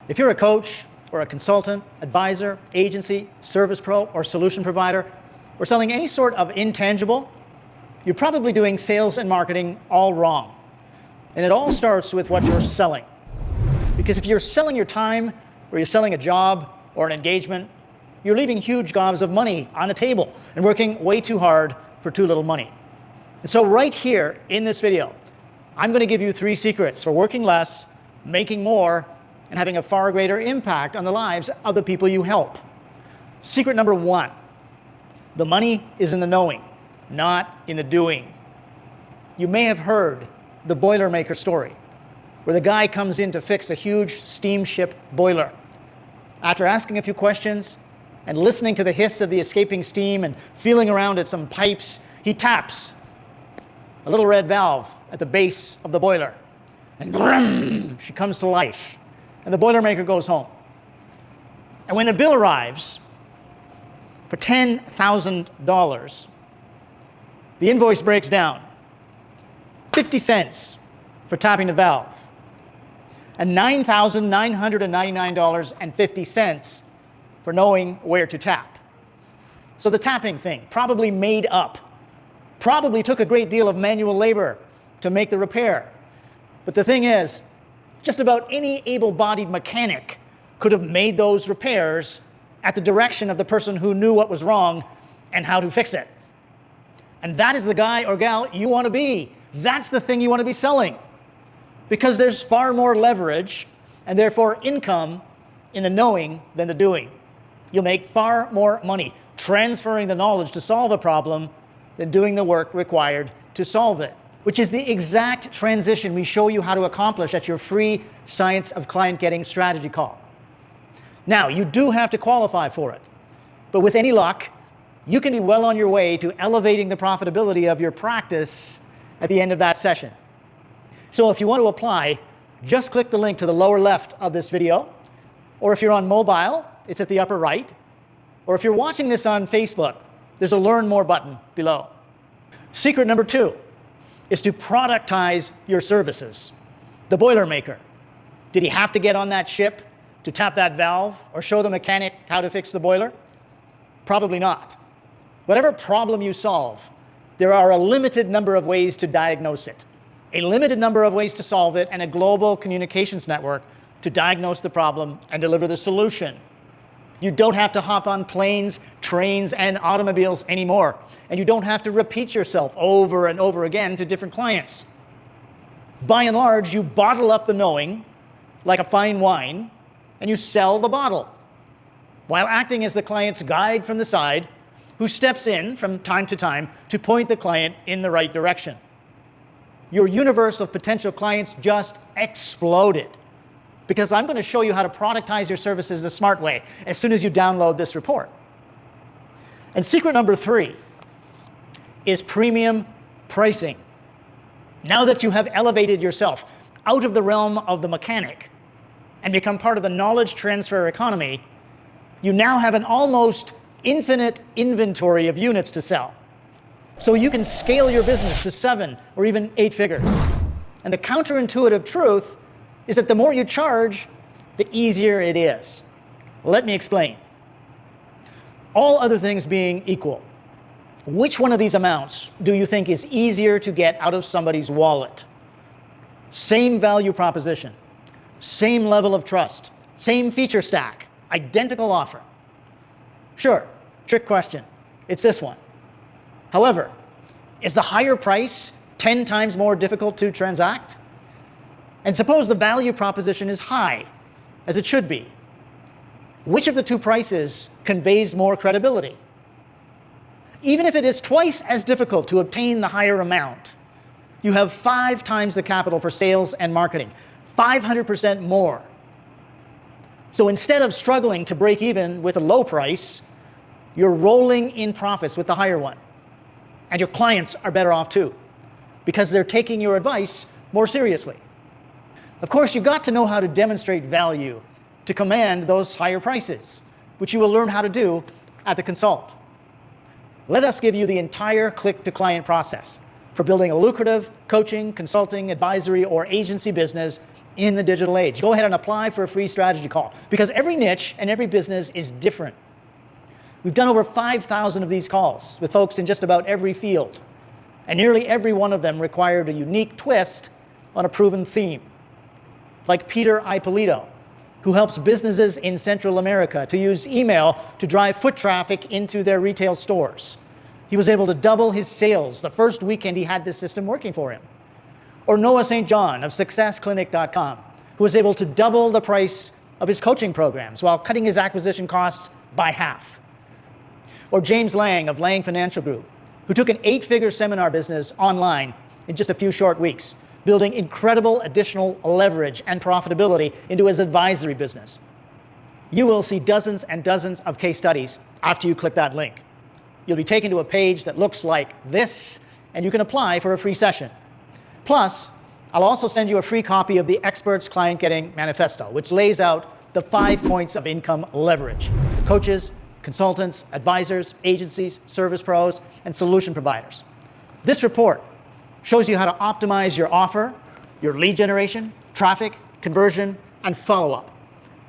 If you're a coach or a consultant, advisor, agency, service pro, or solution provider, or selling any sort of intangible, you're probably doing sales and marketing all wrong. And it all starts with what you're selling. Because if you're selling your time, or you're selling a job or an engagement, you're leaving huge gobs of money on the table and working way too hard for too little money. And so right here in this video, I'm going to give you 3 secrets for working less, making more, and having a far greater impact on the lives of the people you help. Secret number 1, the money is in the knowing, not in the doing. You may have heard the Boilermaker story, where the guy comes in to fix a huge steamship boiler. After asking a few questions and listening to the hiss of the escaping steam and feeling around at some pipes, he taps a little red valve at the base of the boiler, and brum, she comes to life, and the Boilermaker goes home. And when the bill arrives for $10,000, the invoice breaks down. 50 cents for tapping the valve, and $9,999.50 for knowing where to tap. So the tapping thing, probably made up, probably took a great deal of manual labor to make the repair. But the thing is, just about any able-bodied mechanic could have made those repairs at the direction of the person who knew what was wrong and how to fix it. And that is the guy or gal you want to be. That's the thing you want to be selling. Because there's far more leverage and therefore income in the knowing than the doing. You'll make far more money transferring the knowledge to solve a problem than doing the work required to solve it, which is the exact transition we show you how to accomplish at your free Science of Client Getting strategy call. Now, you do have to qualify for it, but with any luck, you can be well on your way to elevating the profitability of your practice at the end of that session. So if you want to apply, just click the link to the lower left of this video, or if you're on mobile, it's at the upper right, or if you're watching this on Facebook, there's a Learn More button below. Secret number 2 is to productize your services. The Boilermaker. Did he have to get on that ship to tap that valve or show the mechanic how to fix the boiler? Probably not. Whatever problem you solve, there are a limited number of ways to diagnose it, a limited number of ways to solve it, and a global communications network to diagnose the problem and deliver the solution. You don't have to hop on planes, trains, and automobiles anymore. And you don't have to repeat yourself over and over again to different clients. By and large, you bottle up the knowing like a fine wine, and you sell the bottle, while acting as the client's guide from the side, who steps in from time to time to point the client in the right direction. Your universe of potential clients just exploded, because I'm going to show you how to productize your services the smart way as soon as you download this report. And secret number 3 is premium pricing. Now that you have elevated yourself out of the realm of the mechanic and become part of the knowledge transfer economy, you now have an almost infinite inventory of units to sell. So you can scale your business to 7 or even 8 figures. And the counterintuitive truth is that the more you charge, the easier it is. Let me explain. All other things being equal, which one of these amounts do you think is easier to get out of somebody's wallet? Same value proposition, same level of trust, same feature stack, identical offer. Sure, trick question. It's this one. However, is the higher price 10 times more difficult to transact? And suppose the value proposition is high, as it should be. Which of the 2 prices conveys more credibility? Even if it is twice as difficult to obtain the higher amount, you have 5 times the capital for sales and marketing, 500% more. So instead of struggling to break even with a low price, you're rolling in profits with the higher one. And your clients are better off too, because they're taking your advice more seriously. Of course, you've got to know how to demonstrate value to command those higher prices, which you will learn how to do at the Consult. Let us give you the entire click-to-client process for building a lucrative coaching, consulting, advisory, or agency business in the digital age. Go ahead and apply for a free strategy call, because every niche and every business is different. We've done over 5,000 of these calls with folks in just about every field, and nearly every one of them required a unique twist on a proven theme. Like Peter Ippolito, who helps businesses in Central America to use email to drive foot traffic into their retail stores. He was able to double his sales the first weekend he had this system working for him. Or Noah St. John of SuccessClinic.com, who was able to double the price of his coaching programs while cutting his acquisition costs by half. Or James Lang of Lang Financial Group, who took an 8-figure seminar business online in just a few short weeks, building incredible additional leverage and profitability into his advisory business. You will see dozens and dozens of case studies after you click that link. You'll be taken to a page that looks like this, and you can apply for a free session. Plus, I'll also send you a free copy of the Experts Client Getting Manifesto, which lays out the 5 points of income leverage for coaches, consultants, advisors, agencies, service pros, and solution providers. This report shows you how to optimize your offer, your lead generation, traffic, conversion, and follow-up.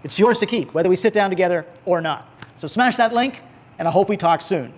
It's yours to keep, whether we sit down together or not. So smash that link, and I hope we talk soon.